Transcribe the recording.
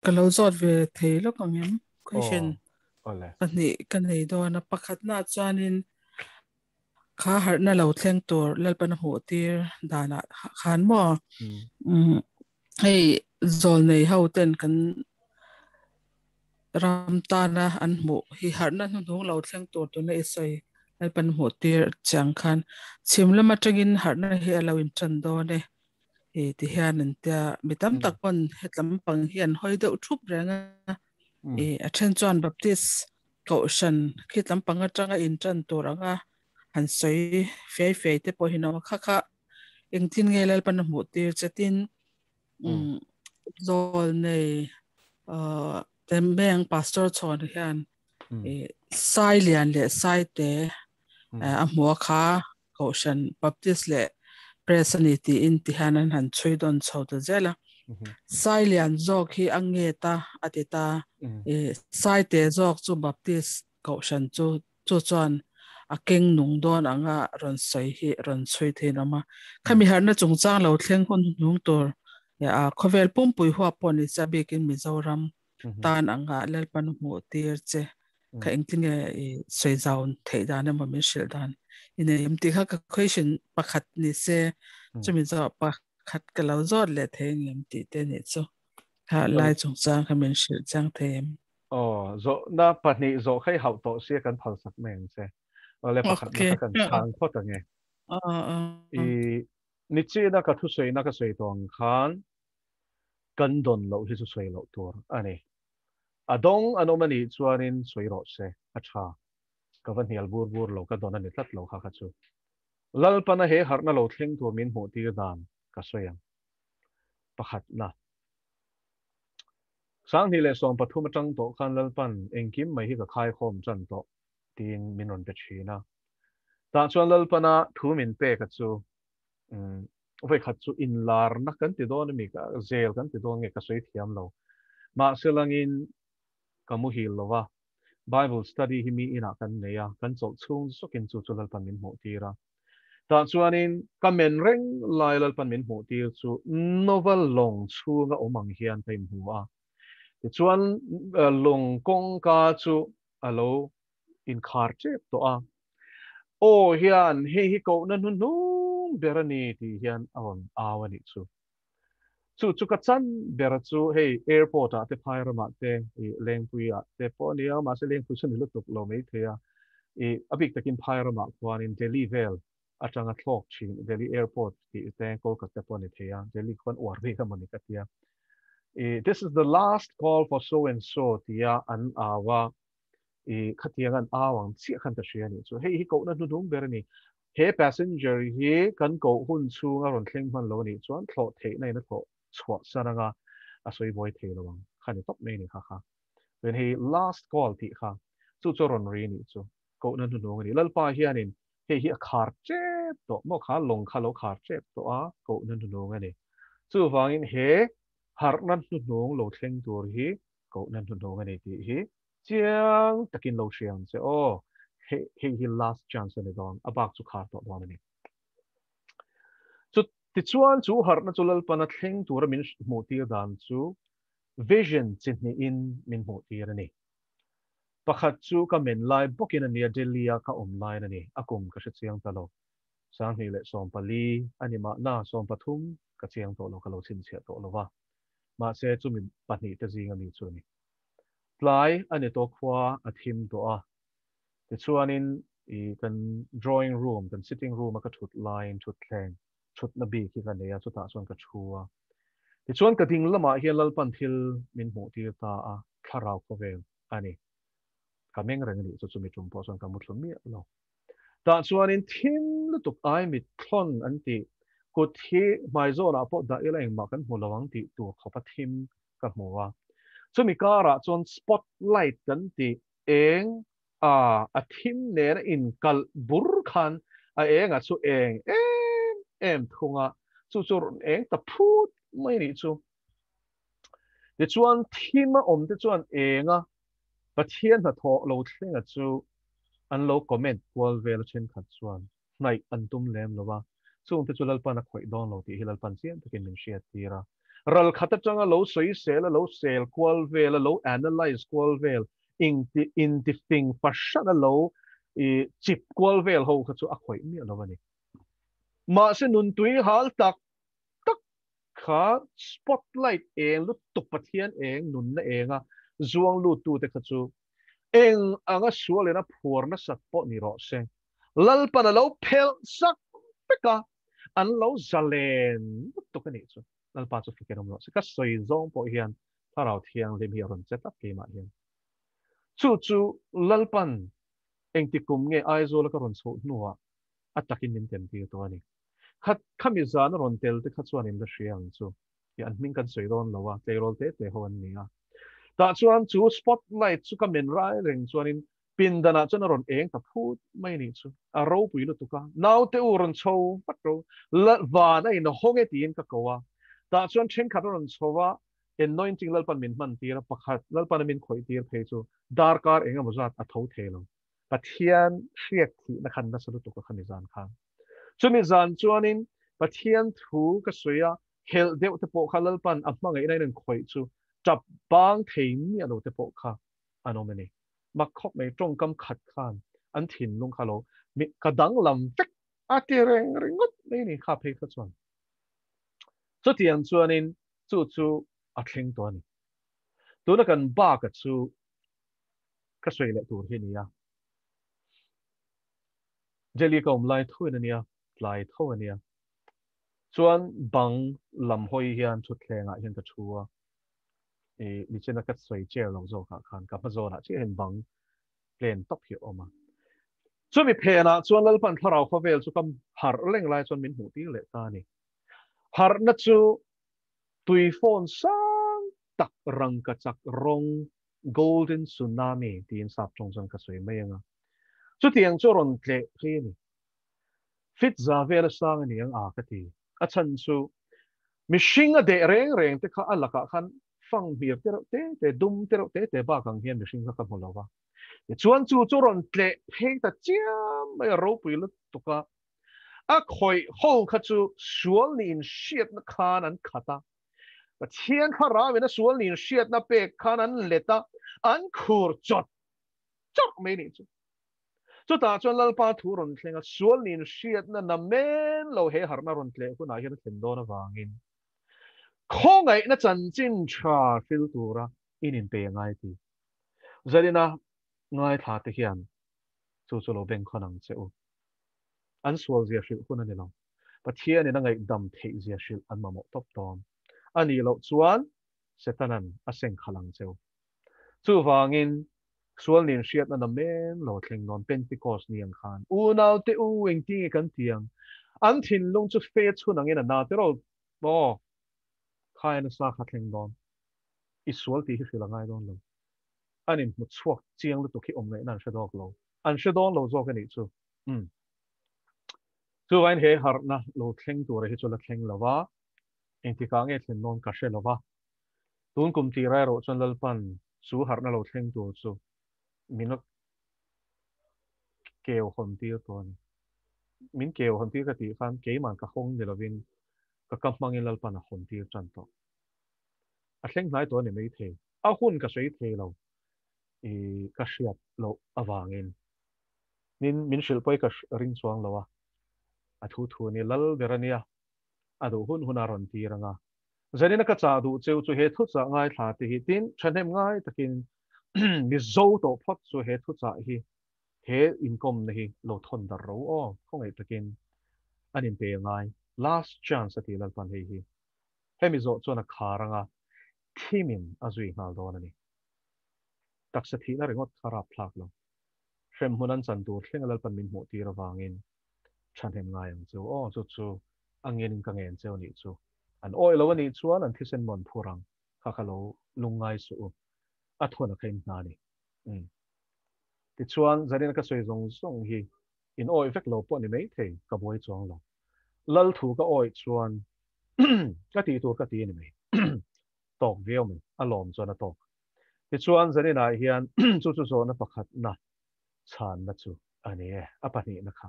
kalau zot ve thei lo kang em question oh ole kan nei do na pakhat na chanin kha har na lo thleng tur lalpan hu tir dana khan mo hei zol nei ho ten kan ram ta na an mu hi har na nu lo thleng tur tu na isai lalpan hu tir chang khan chimlama tangin har na hi alo in chan do ne e ti hian an tia mitam tak pon hetlam pang hian hoi deuh thup renga e a then chuan baptist ko shan khitlam panga tanga in chan turanga han soi fe te po hino kha kha engtin nge lal pan mu tir chatin zol nei tembeng pastor chon hian e sai lian le sai te a mo kha ko shan baptist le Presanity in tihanan han chuidon chawta zela sai lian zok hi angeta atita sai te zok chu baptist ko shan chu chuan a keng nung don anga ron soi hi ron chui the nama khami harna chungchang lo thleng hun nung tur ya a khovel pum pui huwa poni chabik in mizoram tan anga lalpan mu tir che ka engtinge soi zaun theida na mamin shildan ine yamti kha ka question pakhat ni se chumi zo pakhat ka lo zot le theng yamti te ni chu ha lai chungchang khamin shil chang them oh zo na pani zo khai hau to sia kan phal sak meng se ole pakhat na okay ka kan chang phot nge i ni chi na ka thu sei na ka sei tong khan kan don lo hi chu sei lo tur ani adong anomani chuanin sei ro se acha ka van hial bur bur lo ka don ani tlat lo kha kha chu lal pana he harna lo thleng tu min mu ti dan ka soyang pakhat na sang hi le som pathum atang to khan lal pan engkim mai hi ka khai khom chan to tin min ron pe china ta chuan lal pana thu min pe ka chu vai khat chu in lar na kan ti don mi ka zel kan ti don nge ka soi thiam lo ma selangin kamu hi lova bible study hi mi ina kan neya kan chol chung sokin chu chu lal pan min mo tira ta chuanin kamen reng lai lal pan min mo tir chu novel long chu nga omang hian kai hua ti chuan lung kong ka chu alo in khar che to a o hian hi ko na nu berani ti hian awon awani chu ka chan bera chu hey airport a te phaira ma te I lengpui a te po nia ma se lengpui chani lutuk lo mei thea I abik takin phaira ma kwan in Delhi vel atanga thlok chin Delhi airport ti te Kolkata po ni thea Delhi khon war ve ka mani ka tia this is the last call for so and so tia an awa khatiang an awang chi khan ta shia ni chu hey hi ko na nu dung berani he passenger hi kan ko hun chu nga ron thleng man lo ni chuan thlo the nei na tho chwa saranga asoi boy the lo wang khani top me ni kha kha when he last call ti kha chu choron ri ni chu ko na nu dung ni lal pa hianin he hi khar che to mo kha long kha lo khar che to a ko na nu dung ani chu wangin he har nan nu dung lo thleng tur hi ko na nu dung ani ti hi chiang takin lo siang se o he last chance ani don abak chu khar to don ani chu ti chuan chu har na chulal pana thleng tur min mu tir dan chu vision chini in min mu tir ani pakhat chu ka men lai bokin ani delia ka online ani akum ka hre chiang talo sang hi le som pali ani ma na som pathum ka chiang to lo ka lo chin che to lo wa ma se chu min pani te jing ani chu ni tlai ani to khwa athim to a ti chuanin I kan drawing room kan sitting room ka thut line thut thleng thut na bi ki kan ya chu ta chuan ka thua ti chuan ka ding lama hian lal pan thil min mu ti ta a tharau ko vel ani ka meng reng ni chu chu mi tum po chuan ka mu thlum mi lo ta chuanin thim lu tuk ai mi thon an ti ko thi mai zo na po da ila eng ma kan mu lawang ti tu khopa thim ka mu wa chu mi kara chuan spotlight kan ti eng a thim ne na in kal bur khan a eng a chu em thunga chu chu eng ta phut mai ni chu ti chuan thim a om te chuan enga pathian na tho lo thlenga chu an lo comment wal vel chen khat chuan nai an tum lem lova chung te chu lalpan a khoi don lo ti hilal pan siam takin min share tira ral khata changa lo soi se la lo sel kwal ve la lo analyze kwal ve in the thing fashion lo chip kwal ve ho kha chu a khoi mi lo ni ma se nun tui hal tak tak kha spotlight eng lu tuk pathian eng nun na enga zuang lu tu te kha chu eng anga sual na phur na sat po ni ro seng lal pa na lo phel sak peka an lo zalen tu ka ni chu lal pa chu fiken om lo se ka soi zong po hian tharau thiang lim hi ron chet up ke ma hian chu chu lal pan eng ti kum nge ai zo la ka ron so nuwa atakin min tem ti to ani khat khami zan ron tel te kha chuan in la hriang chu ya an ming kan soi ron lawa te rol te ho an ni a ta chuan chu spotlight chu ka men rai reng chuan in pin dana chuan ron eng ta phut mai ni chu a ro pui lu tu ka nau te u ron chho pat ro la va na in honge tin ka kowa ta chuan chen khat ron chowa anointing lal pan min man tir pakhat lal pan min khoi tir phe chu dar kar enga mozat a tho thelo pathian hriat thi na khan na salu tu ka khani zan khan chumi zan chuanin pathian thu ka soya hel deuh te po khalal pan a hmangai nai nen khoi chu chap bang thei mi alo te po kha anomani mak khok mai tong kam khat khan an thin lung khalo mi kadang lam vek a ti reng ringot nei ni kha phei kha chuan chu tiang chuanin chu chu a thleng to ni tuna kan ba ka chu ka soi le tur hi ni ya jeli kom lai thu na nia lai tho ania chuan bang lam hoi hian thu thlenga hian ka thua ni chena ka soi chair lo zo kha khan ka pa zo na chi hen bang plen top hi oma chu mi phe na chuan lal pan tharau kho vel chu kam har leng lai chuan min hu ti le ta ni har na chu tui phone sang tak rang ka chak rong golden tsunami tin sap chong chang ka soi mai anga chu tiang chu ron tle khi ni fit za vel sang ni ang a ka ti a chan chu mihring a de reng reng te kha alaka khan fang hir te dum te ba kang hian mihring kha ka hmolawa chuan chu chu ron tle phei ta chiam mai ro pui lu tuka a khoi ho kha chu sual ni in shiat na khan an khata pathian kha ra ve na sual ni in shiat na pe khan an leta an khur chot chok mai ni chu chu ta chuan lal pa thu ron thlenga sual ni in shiat na men lo he har na ron tle hu na hian thlen do na wangin khongai na chan chin tha fil tura inin pe ngai ti zarina ngai tha te hian chu chu lo beng khonang cheu an sual zia shil hun ani lo pathian ni na ngai dam thei zia shil an mamo top tom ani lo chuan setanan aseng khalang cheu chu wangin sual nin hriat na men lo thleng non pentecost ni ang khan u nau te u eng ti kan tiang an thin lung chu fe chun angin na te ro bo khai na sa kha thleng non i sual ti hi filangai don lo ani mu chuak chiang lu tu khi om ngai nan shadok lo an shadon lo zo ka ni chu chu wain he har na lo thleng tur hi chu la thleng lawa eng ti ka nge thlen non ka she lawa tun kum ti rai ro chon lal pan chu har na lo thleng tur chu minok kêu hồn tiêu tuần min kêu hồn tiêu cái tỷ phan kế mà cả không để là viên cả cầm mang in lalpan là hồn tiêu chân to à xem lại tuần này mấy thế à hun cả suy thế lâu cả siết lâu à vàng in min sil poi cả ring suang lâu à thu thu ni lal berania à đủ hun hun aron ti ranga giờ này cái cha đủ chiu chu he thu cha ngai thà thì tin chân em ngai takin Mizo to phot chu he thu cha hi he income na hi lo thon dar ro o không ai takin anin pe ngai last chance ati lal pan hi hemi zo chona kharanga thimin azui ngal don ani taksa thi na ringot khara phlak lo shem hunan chan tur thleng lal pan min mu ti rawangin chan hem ngai ang chu o chu chu angin ka ngen cheu ni chu an oi lo ani chuan an thisen mon phurang kha khalo lungai su a thona khain na ni ti chuan zarin ka soi zong zong hi in oi vek lo po ni mai the ka boi chuang lo lal thu ka oi chuan ka ti tur ka ti ni mai tok veo mi alom chuan a tok ti chuan zarin a hian chu chu zo na pakhat na chan na chu ani a pani na kha